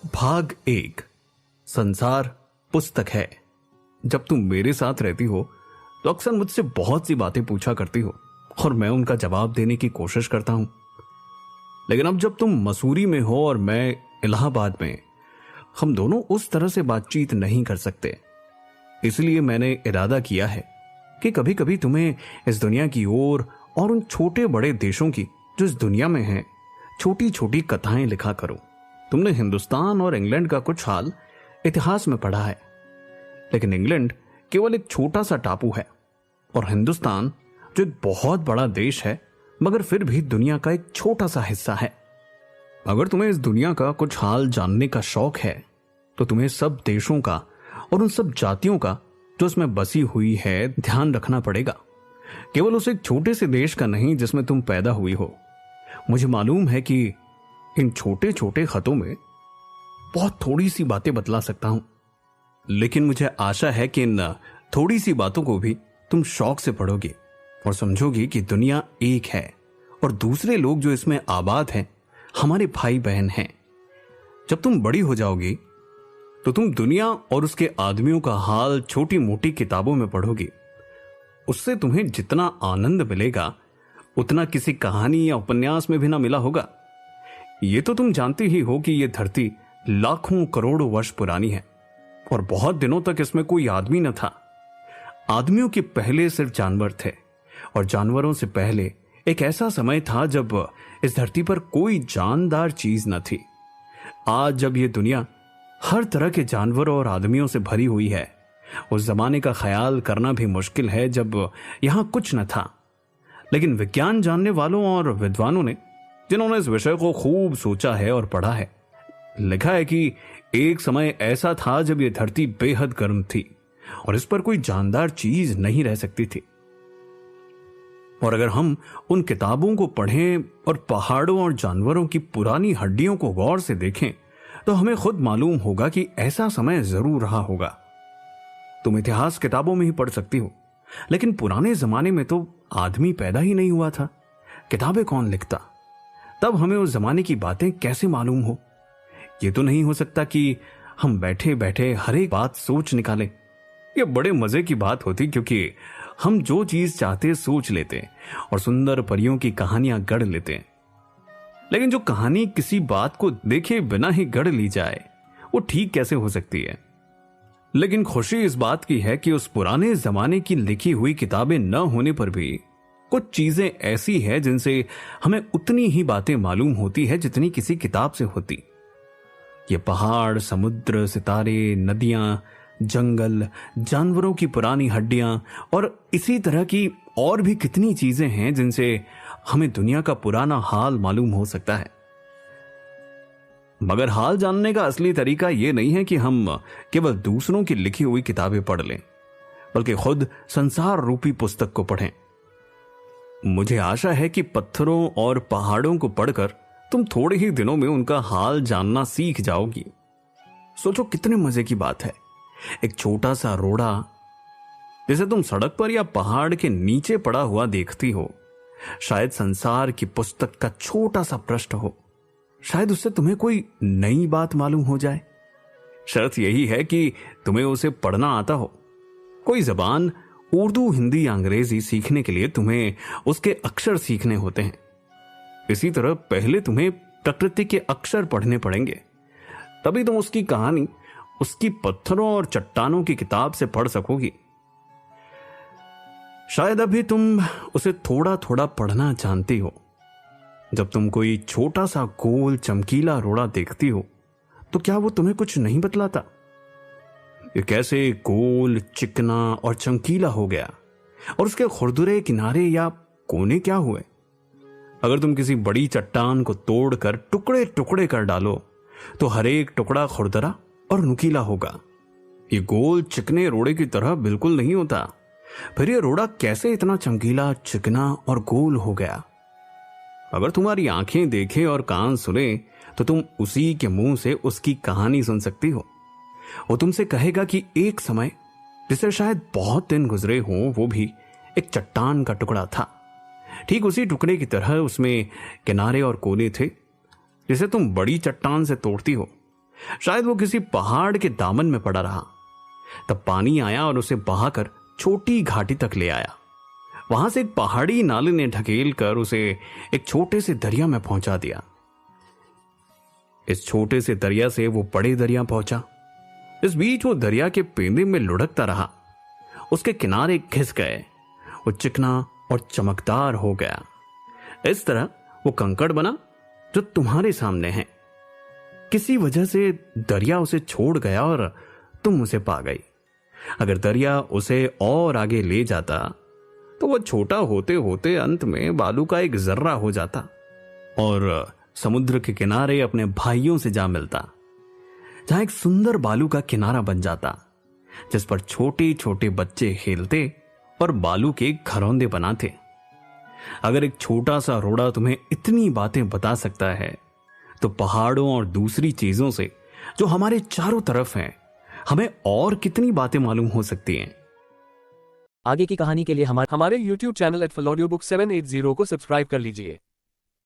भाग 1। संसार पुस्तक है। जब तुम मेरे साथ रहती हो तो अक्सर मुझसे बहुत सी बातें पूछा करती हो और मैं उनका जवाब देने की कोशिश करता हूं। लेकिन अब जब तुम मसूरी में हो और मैं इलाहाबाद में, हम दोनों उस तरह से बातचीत नहीं कर सकते। इसलिए मैंने इरादा किया है कि कभी कभी तुम्हें इस दुनिया की ओर और उन छोटे बड़े देशों की जो इस दुनिया में हैं छोटी छोटी कथाएं लिखा करूं। तुमने हिंदुस्तान और इंग्लैंड का कुछ हाल इतिहास में पढ़ा है, लेकिन इंग्लैंड केवल एक छोटा सा टापू है और हिंदुस्तान जो एक बहुत बड़ा देश है मगर फिर भी दुनिया का एक छोटा सा हिस्सा है। अगर तुम्हें इस दुनिया का कुछ हाल जानने का शौक है तो तुम्हें सब देशों का और उन सब जातियों का जो उसमें बसी हुई है ध्यान रखना पड़ेगा। केवल उस एक छोटे से देश का नहीं जिसमें तुम पैदा हुई हो। मुझे मालूम है कि इन छोटे छोटे खतों में बहुत थोड़ी सी बातें बतला सकता हूं, लेकिन मुझे आशा है कि इन थोड़ी सी बातों को भी तुम शौक से पढ़ोगे और समझोगी कि दुनिया एक है और दूसरे लोग जो इसमें आबाद हैं हमारे भाई बहन हैं। जब तुम बड़ी हो जाओगी तो तुम दुनिया और उसके आदमियों का हाल छोटी मोटी किताबों में पढ़ोगी। उससे तुम्हें जितना आनंद मिलेगा उतना किसी कहानी या उपन्यास में भी ना मिला होगा। ये तो तुम जानती ही हो कि यह धरती लाखों करोड़ों वर्ष पुरानी है और बहुत दिनों तक इसमें कोई आदमी न था। आदमियों के पहले सिर्फ जानवर थे और जानवरों से पहले एक ऐसा समय था जब इस धरती पर कोई जानदार चीज न थी। आज जब यह दुनिया हर तरह के जानवरों और आदमियों से भरी हुई है, उस जमाने का ख्याल करना भी मुश्किल है जब यहां कुछ न था। लेकिन विज्ञान जानने वालों और विद्वानों ने, जिन्होंने इस विषय को खूब सोचा है और पढ़ा है, लिखा है कि एक समय ऐसा था जब यह धरती बेहद गर्म थी और इस पर कोई जानदार चीज नहीं रह सकती थी। और अगर हम उन किताबों को पढ़ें और पहाड़ों और जानवरों की पुरानी हड्डियों को गौर से देखें तो हमें खुद मालूम होगा कि ऐसा समय जरूर रहा होगा। तुम इतिहास किताबों में ही पढ़ सकती हो, लेकिन पुराने जमाने में तो आदमी पैदा ही नहीं हुआ था। किताबें कौन लिखता? तब हमें उस जमाने की बातें कैसे मालूम हो? यह तो नहीं हो सकता कि हम बैठे बैठे हर एक बात सोच निकालें। यह बड़े मजे की बात होती, क्योंकि हम जो चीज चाहते सोच लेते और सुंदर परियों की कहानियां गढ़ लेते। लेकिन जो कहानी किसी बात को देखे बिना ही गढ़ ली जाए वो ठीक कैसे हो सकती है? लेकिन खुशी इस बात की है कि उस पुराने जमाने की लिखी हुई किताबें न होने पर भी कुछ चीजें ऐसी हैं जिनसे हमें उतनी ही बातें मालूम होती है जितनी किसी किताब से होती। ये पहाड़, समुद्र, सितारे, नदियां, जंगल, जानवरों की पुरानी हड्डियां और इसी तरह की और भी कितनी चीजें हैं जिनसे हमें दुनिया का पुराना हाल मालूम हो सकता है। मगर हाल जानने का असली तरीका यह नहीं है कि हम केवल दूसरों की लिखी हुई किताबें पढ़ लें, बल्कि खुद संसार रूपी पुस्तक को पढ़ें। मुझे आशा है कि पत्थरों और पहाड़ों को पढ़कर तुम थोड़े ही दिनों में उनका हाल जानना सीख जाओगी। सोचो कितने मजे की बात है। एक छोटा सा रोड़ा जिसे तुम सड़क पर या पहाड़ के नीचे पड़ा हुआ देखती हो, शायद संसार की पुस्तक का छोटा सा पृष्ठ हो। शायद उससे तुम्हें कोई नई बात मालूम हो जाए। शर्त यही है कि तुम्हें उसे पढ़ना आता हो। कोई जबान, उर्दू, हिंदी या अंग्रेजी सीखने के लिए तुम्हें उसके अक्षर सीखने होते हैं। इसी तरह पहले तुम्हें प्रकृति के अक्षर पढ़ने पड़ेंगे, तभी तुम उसकी कहानी उसकी पत्थरों और चट्टानों की किताब से पढ़ सकोगी। शायद अभी तुम उसे थोड़ा थोड़ा पढ़ना जानती हो। जब तुम कोई छोटा सा गोल चमकीला रोड़ा देखती हो तो क्या वो तुम्हें कुछ नहीं बतलाता? ये कैसे गोल, चिकना और चमकीला हो गया और उसके खुरदुरे किनारे या कोने क्या हुए? अगर तुम किसी बड़ी चट्टान को तोड़कर टुकड़े टुकड़े कर डालो तो हर एक टुकड़ा खुरदरा और नुकीला होगा। ये गोल चिकने रोड़े की तरह बिल्कुल नहीं होता। फिर ये रोड़ा कैसे इतना चमकीला, चिकना और गोल हो गया? अगर तुम्हारी आंखें देखें और कान सुने तो तुम उसी के मुंह से उसकी कहानी सुन सकती हो। वो तुमसे कहेगा कि एक समय जिसे शायद बहुत दिन गुजरे हों, वो भी एक चट्टान का टुकड़ा था। ठीक उसी टुकड़े की तरह उसमें किनारे और कोने थे जिसे तुम बड़ी चट्टान से तोड़ती हो। शायद वो किसी पहाड़ के दामन में पड़ा रहा। तब पानी आया और उसे बहाकर छोटी घाटी तक ले आया। वहां से एक पहाड़ी नाले ने ढकेल कर उसे एक छोटे से दरिया में पहुंचा दिया। इस छोटे से दरिया से वो बड़े दरिया पहुंचा। इस बीच वो दरिया के पेंदे में लुढ़कता रहा। उसके किनारे घिस गए। वो चिकना और चमकदार हो गया। इस तरह वो कंकड़ बना जो तुम्हारे सामने है। किसी वजह से दरिया उसे छोड़ गया और तुम उसे पा गई। अगर दरिया उसे और आगे ले जाता तो वह छोटा होते होते अंत में बालू का एक जर्रा हो जाता और समुद्र के किनारे अपने भाइयों से जा मिलता, जहां एक सुंदर बालू का किनारा बन जाता जिस पर छोटे छोटे बच्चे खेलते और बालू के घरौंदे बनाते। अगर एक छोटा सा रोड़ा तुम्हें इतनी बातें बता सकता है तो पहाड़ों और दूसरी चीजों से जो हमारे चारों तरफ हैं, हमें और कितनी बातें मालूम हो सकती हैं। आगे की कहानी के लिए हमारे YouTube चैनल @FullAudioBook 780 को सब्सक्राइब कर लीजिए।